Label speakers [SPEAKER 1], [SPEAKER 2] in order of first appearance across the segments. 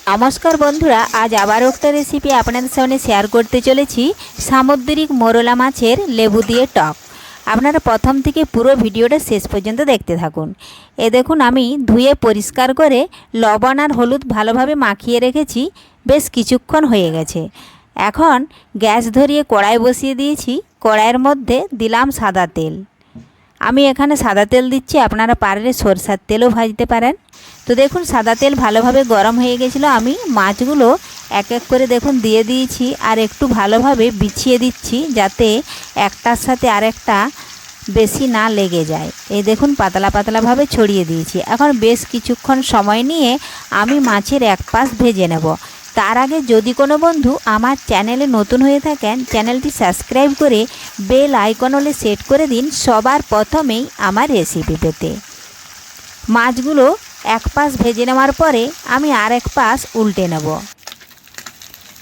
[SPEAKER 1] নমস্কার বন্ধুরা, আজ আবার একটা রেসিপি আপনাদের সামনে শেয়ার করতে চলেছি। সামুদ্রিক মোরলা মাছের লেবু দিয়ে টক। আপনারা প্রথম থেকে পুরো ভিডিওটা শেষ পর্যন্ত দেখতে থাকুন। এ দেখুন, আমি ধুয়ে পরিষ্কার করে লবণ আর হলুদ ভালোভাবে মাখিয়ে রেখেছি। বেশ কিছুক্ষণ হয়ে গেছে। এখন গ্যাস ধরিয়ে কড়াই বসিয়ে দিয়েছি। কড়াইয়ের মধ্যে দিলাম সাদা তেল। আমি এখানে সাদা তেল দিচ্ছি, আপনারা পারলে সরষের তেলও ভাজতে পারেন। তো দেখুন, সাদা তেল ভালোভাবে গরম হয়ে গেছিলো। আমি মাছগুলো এক এক করে দেখুন দিয়ে দিয়েছি, আর একটু ভালোভাবে বিছিয়ে দিচ্ছি যাতে একটার সাথে আরেকটা বেশি না লেগে যায়। এই দেখুন, পাতলা পাতলাভাবে ছড়িয়ে দিয়েছি। এখন বেশ কিছুক্ষণ সময় নিয়ে আমি মাছের এক পাশ ভেজে নেব। তার আগে যদি কোনো বন্ধু আমার চ্যানেলে নতুন হয়ে থাকেন, চ্যানেলটি সাবস্ক্রাইব করে বেল আইকন হলে সেট করে দিন সবার প্রথমেই আমার রেসিপি পেতে। মাছগুলো এক পাশ ভেজে নেওয়ার পরে আমি আর এক পাশ উল্টে নেব।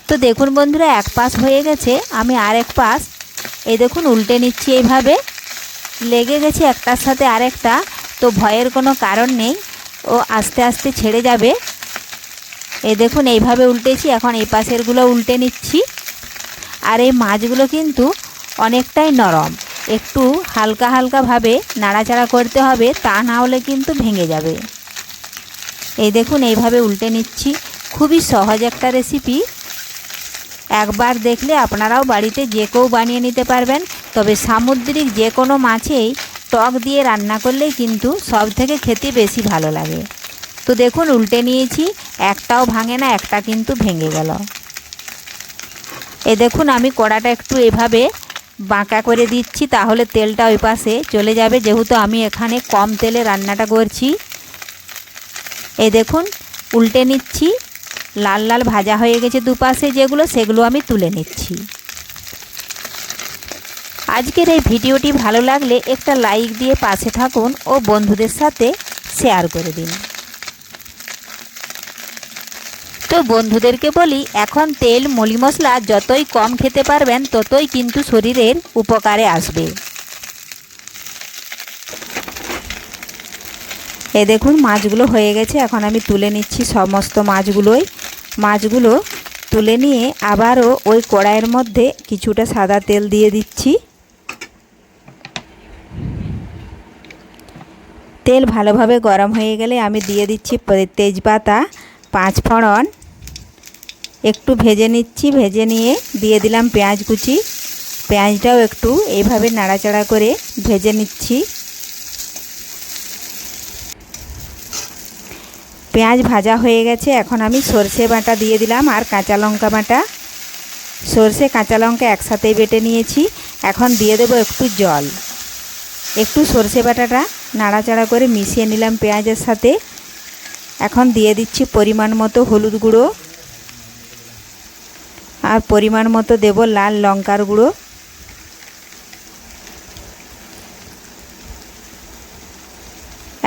[SPEAKER 1] তো দেখুন বন্ধুরা, এক পাশ হয়ে গেছে, আমি আর এক পাশ এই দেখুন উল্টে নিচ্ছি। এইভাবে লেগে গেছে একটার সাথে আরেকটা, তো ভয়ের কোনো কারণ নেই, ও আস্তে আস্তে ছেড়ে যাবে। এই দেখুন এইভাবে উল্টেছি। এখন এই পাশেরগুলো উল্টে নিচ্ছি। আর এই মাছগুলো কিন্তু অনেকটাই নরম, একটু হালকা হালকাভাবে নাড়াচাড়া করতে হবে, তা না হলে কিন্তু ভেঙে যাবে। এই দেখুন এইভাবে উল্টে নিচ্ছি। খুবই সহজ একটা রেসিপি, একবার দেখলে আপনারাও বাড়িতে যে কেউ বানিয়ে নিতে পারবেন। তবে সামুদ্রিক যে কোনো মাছেই টক দিয়ে রান্না করলেই কিন্তু সব থেকে খেতে বেশি ভালো লাগে। তো দেখুন উল্টে নিয়েছি, একটাও ভাঙে না, একটা কিন্তু ভেঙে গেল। এই দেখুন আমি কড়াটা একটু এভাবে বাঁকা করে দিচ্ছি, তাহলে তেলটা ওই পাশে চলে যাবে, যেহেতু আমি এখানে কম তেলে রান্নাটা করছি। এই দেখুন উল্টে নিচ্ছি। লাল লাল ভাজা হয়ে গেছে দুপাশে যেগুলো, সেগুলো আমি তুলে নিচ্ছি। আজকের এই ভিডিওটি ভালো লাগলে একটা লাইক দিয়ে পাশে থাকুন ও বন্ধুদের সাথে শেয়ার করে দিন। তো বন্ধুদেরকে বলি, এখন তেল মলি মশলা যতই কম খেতে পারবেন ততই কিন্তু শরীরের উপকারে আসবে। এই দেখুন মাছগুলো হয়ে গেছে, এখন আমি তুলে নিচ্ছি সমস্ত মাছগুলো তুলে নিয়ে আবারও ওই কড়াইয়ের মধ্যে কিছুটা সাদা তেল দিয়ে দিচ্ছি। তেল ভালোভাবে গরম হয়ে গেলে আমি দিয়ে দিচ্ছি তেজপাতা, 5 ফোড়ন, একটু ভেজে নিচ্ছি। ভেজে নিয়ে দিয়ে দিলাম পেঁয়াজ কুচি। পেঁয়াজটাও একটু এইভাবে নাড়াচাড়া করে ভেজে নিচ্ছি। পেঁয়াজ ভাজা হয়ে গেছে, এখন আমি সরষে বাটা দিয়ে দিলাম আর কাঁচা লঙ্কা বাটা। সরষে কাঁচা লঙ্কা একসাথেই বেটে নিয়েছি। এখন দিয়ে দেবো একটু জল। একটু সরষে বাটাটা নাড়াচাড়া করে মিশিয়ে নিলাম পেঁয়াজের সাথে। এখন দিয়ে দিচ্ছি পরিমাণ মতো হলুদ গুঁড়ো, আর পরিমাণ মতো দেব লাল লঙ্কার গুঁড়ো।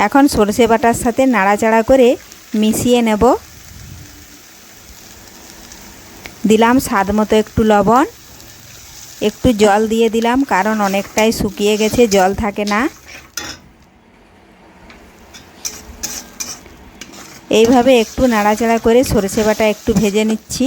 [SPEAKER 1] এখন সরষে বাটার সাথে নাড়াচাড়া করে মিশিয়ে নেব। দিলাম স্বাদ মতো একটু লবণ, একটু জল দিয়ে দিলাম, কারণ অনেকটাই শুকিয়ে গেছে, জল থাকে না। এইভাবে একটু নাড়াচাড়া করে সরষে বাটা একটু ভেজে নিচ্ছি।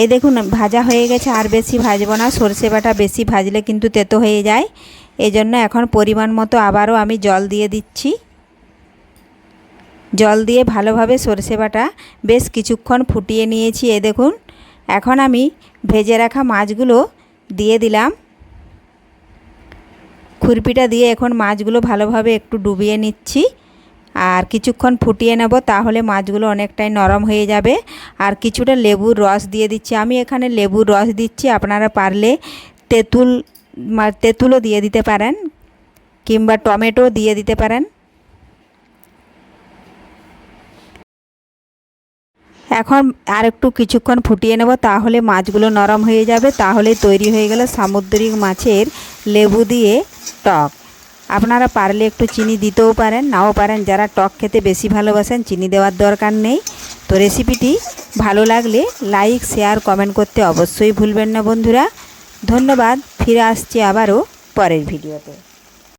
[SPEAKER 1] এই দেখুন ভাজা হয়ে গেছে, আর বেশি ভাজবো না, সরষে বাটা বেশি ভাজলে কিন্তু তেতো হয়ে যায়। এজন্য এখন পরিমাণ মতো আবারও আমি জল দিয়ে দিচ্ছি। জল দিয়ে ভালোভাবে সরষে বাটা বেশ কিছুক্ষণ ফুটিয়ে নিয়েছি। এই দেখুন এখন আমি ভেজে রাখা মাছগুলো দিয়ে দিলাম। খুরপিটা দিয়ে এখন মাছগুলো ভালোভাবে একটু ডুবিয়ে নিচ্ছি, আর কিছুক্ষণ ফুটিয়ে নেব, তাহলে মাছগুলো অনেকটাই নরম হয়ে যাবে। আর কিছুটা লেবুর রস দিয়ে দিচ্ছি। আমি এখানে লেবুর রস দিচ্ছি, আপনারা পারলে তেঁতুলও দিয়ে দিতে পারেন, কিংবা টমেটো দিয়ে দিতে পারেন। এখন আর একটু কিছুক্ষণ ফুটিয়ে নেব, তাহলে মাছগুলো নরম হয়ে যাবে। তাহলেই তৈরি হয়ে গেল সামুদ্রিক মাছের লেবু দিয়ে টক। আপনারা পারলে একটু চিনি দিতেও পারেন, নাও পারেন। যারা টক খেতে বেশি ভালোবাসেন চিনি দেওয়ার দরকার নেই। তো রেসিপিটি ভালো লাগলে লাইক, শেয়ার, কমেন্ট করতে অবশ্যই ভুলবেন না বন্ধুরা। ধন্যবাদ। ফিরে আসছি আবারও পরের ভিডিওতে।